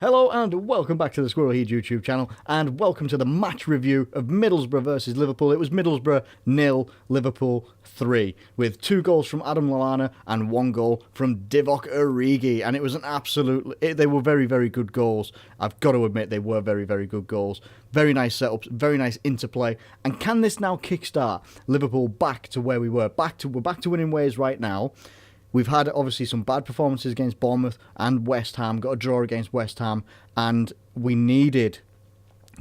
Hello and welcome back to the Squirrel Heed YouTube channel, and welcome to the match review of Middlesbrough versus Liverpool. It was Middlesbrough 0, Liverpool 3, with 2 goals from Adam Lallana and 1 goal from Divock Origi, and it was an they were very, very good goals. I've got to admit they were very, very good goals. Very nice setups, very nice interplay, and can this now kickstart Liverpool back to where we were? We're back to winning ways right now. We've had, obviously, some bad performances against Bournemouth and West Ham. Got a draw against West Ham. And we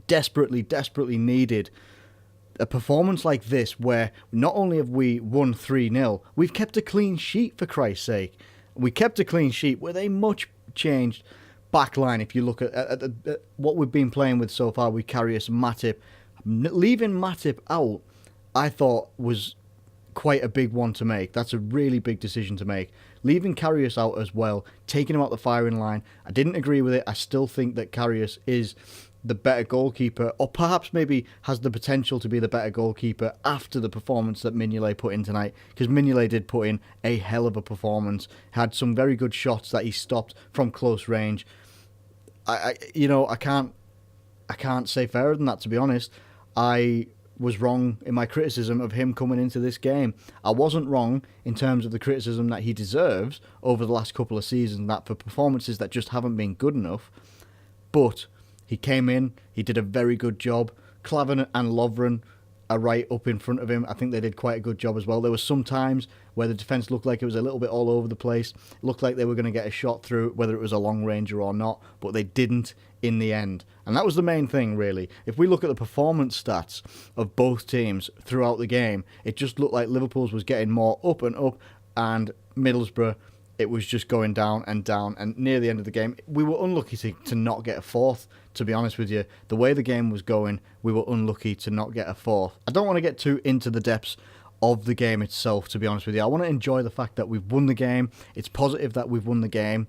desperately needed a performance like this where not only have we won 3-0, we've kept a clean sheet, for Christ's sake. We kept a clean sheet with a much changed back line. If you look at what we've been playing with so far with Karius and Matip. Leaving Matip out, I thought, was quite a big one to make. That's a really big decision to make. Leaving Karius out as well, taking him out the firing line, I didn't agree with it. I still think that Karius is the better goalkeeper, or perhaps maybe has the potential to be the better goalkeeper after the performance that Mignolet put in tonight, because Mignolet did put in a hell of a performance, had some very good shots that he stopped from close range. I can't say fairer than that, to be honest. I was wrong in my criticism of him coming into this game. I wasn't wrong in terms of the criticism that he deserves over the last couple of seasons, that for performances that just haven't been good enough. But he came in, he did a very good job. Klavan and Lovren are right up in front of him. I think they did quite a good job as well. There were some times where the defence looked like it was a little bit all over the place. It looked like they were going to get a shot through, whether it was a long ranger or not, but they didn't in the end. And that was the main thing, really. If we look at the performance stats of both teams throughout the game, it just looked like Liverpool's was getting more up, and Middlesbrough, it was just going down, and near the end of the game, we were unlucky to not get a fourth, to be honest with you. The way the game was going, we were unlucky to not get a fourth. I don't want to get too into the depths of the game itself, to be honest with you. I want to enjoy the fact that we've won the game. It's positive that we've won the game.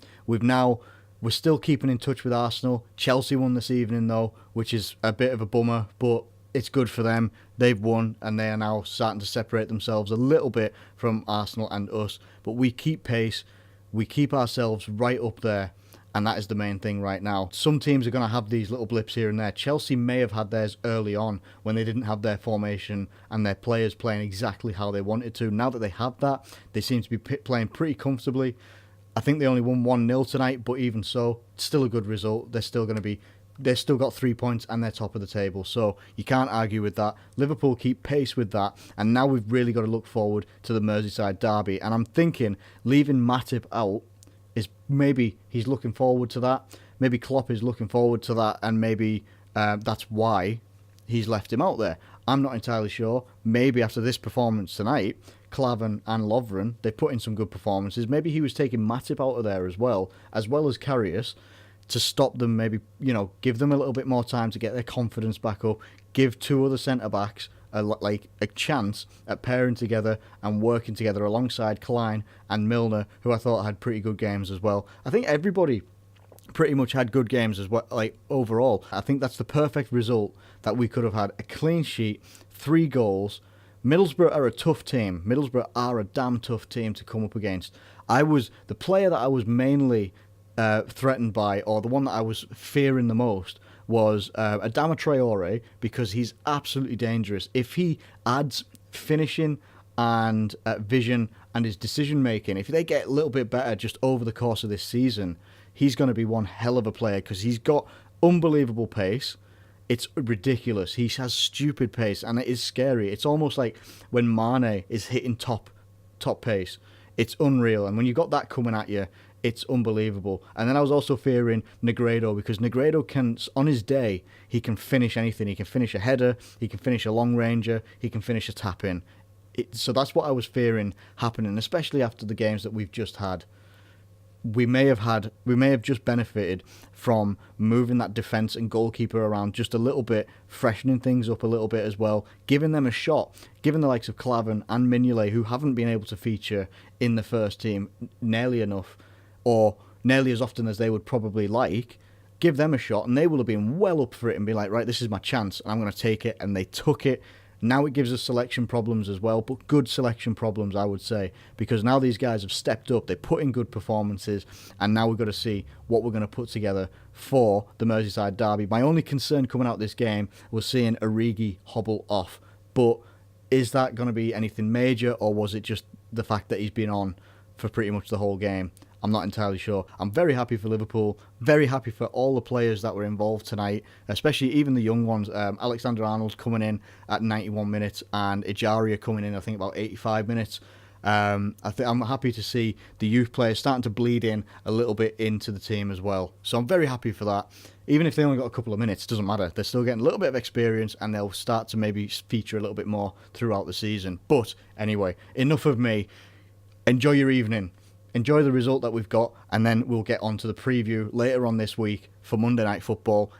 We're still keeping in touch with Arsenal. Chelsea won this evening, though, which is a bit of a bummer, but it's good for them. They've won, and they are now starting to separate themselves a little bit from Arsenal and us. But we keep pace. We keep ourselves right up there, and that is the main thing right now. Some teams are going to have these little blips here and there. Chelsea may have had theirs early on when they didn't have their formation and their players playing exactly how they wanted to. Now that they have that, they seem to be playing pretty comfortably. I think they only won 1-0 tonight, but even so, it's still a good result. They've still got 3 points and they're top of the table, so you can't argue with that. Liverpool keep pace with that, and now we've really got to look forward to the Merseyside derby. And I'm thinking leaving Matip out is maybe he's looking forward to that. Maybe Klopp is looking forward to that, and maybe that's why he's left him out there. I'm not entirely sure. Maybe after this performance tonight, Klavan and Lovren, they put in some good performances. Maybe he was taking Matip out of there as well as Karius, to stop them, maybe, give them a little bit more time to get their confidence back up, give 2 other centre-backs a chance at pairing together and working together alongside Klein and Milner, who I thought had pretty good games as well. I think everybody pretty much had good games as well, overall. I think that's the perfect result that we could have had. A clean sheet, 3 goals. Middlesbrough are a tough team. Middlesbrough are a damn tough team to come up against. The player that I was mainly threatened by, or the one that I was fearing the most, was Adama Traore, because he's absolutely dangerous. If he adds finishing and vision and his decision making, if they get a little bit better just over the course of this season, he's going to be one hell of a player, because he's got unbelievable pace. It's ridiculous. He has stupid pace, and it is scary. It's almost like when Mane is hitting top pace. It's unreal, and when you got that coming at you, it's unbelievable. And then I was also fearing Negredo, because Negredo can, on his day, he can finish anything. He can finish a header, he can finish a long ranger, he can finish a tap-in. So that's what I was fearing happening, especially after the games that we've just had. We may have just benefited from moving that defence and goalkeeper around just a little bit, freshening things up a little bit as well, giving them a shot, giving the likes of Klavan and Mignolet, who haven't been able to feature in the first team nearly enough, or nearly as often as they would probably like, give them a shot, and they will have been well up for it and be like, right, this is my chance, and I'm going to take it. And they took it, Now it gives us selection problems as well, but good selection problems, I would say, because now these guys have stepped up, they put in good performances, and now we've got to see what we're going to put together for the Merseyside derby. My only concern coming out this game was seeing Origi hobble off, but is that going to be anything major, or was it just the fact that he's been on for pretty much the whole game? I'm not entirely sure. I'm very happy for Liverpool, very happy for all the players that were involved tonight, especially even the young ones. Alexander-Arnold's coming in at 91 minutes and Ejaria coming in, I think, about 85 minutes. I'm happy to see the youth players starting to bleed in a little bit into the team as well. So I'm very happy for that. Even if they only got a couple of minutes, doesn't matter. They're still getting a little bit of experience and they'll start to maybe feature a little bit more throughout the season. But anyway, enough of me. Enjoy your evening. Enjoy the result that we've got, and then we'll get on to the preview later on this week for Monday Night Football.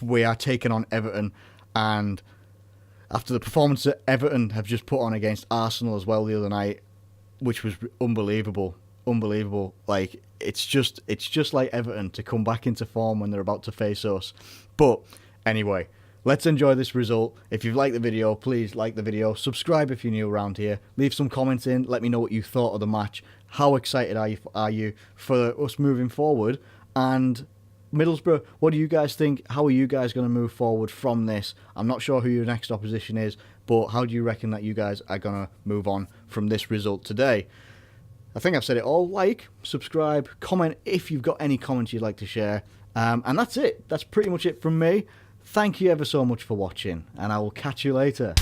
We are taking on Everton, and after the performance that Everton have just put on against Arsenal as well the other night, which was unbelievable. Like, it's just like Everton to come back into form when they're about to face us. But anyway, let's enjoy this result. If you've liked the video, please like the video. Subscribe if you're new around here. Leave some comments in. Let me know what you thought of the match. How excited are you for us moving forward? And Middlesbrough, what do you guys think? How are you guys going to move forward from this? I'm not sure who your next opposition is, but how do you reckon that you guys are going to move on from this result today? I think I've said it all. Like, subscribe, comment if you've got any comments you'd like to share. And that's it. That's pretty much it from me. Thank you ever so much for watching, and I will catch you later.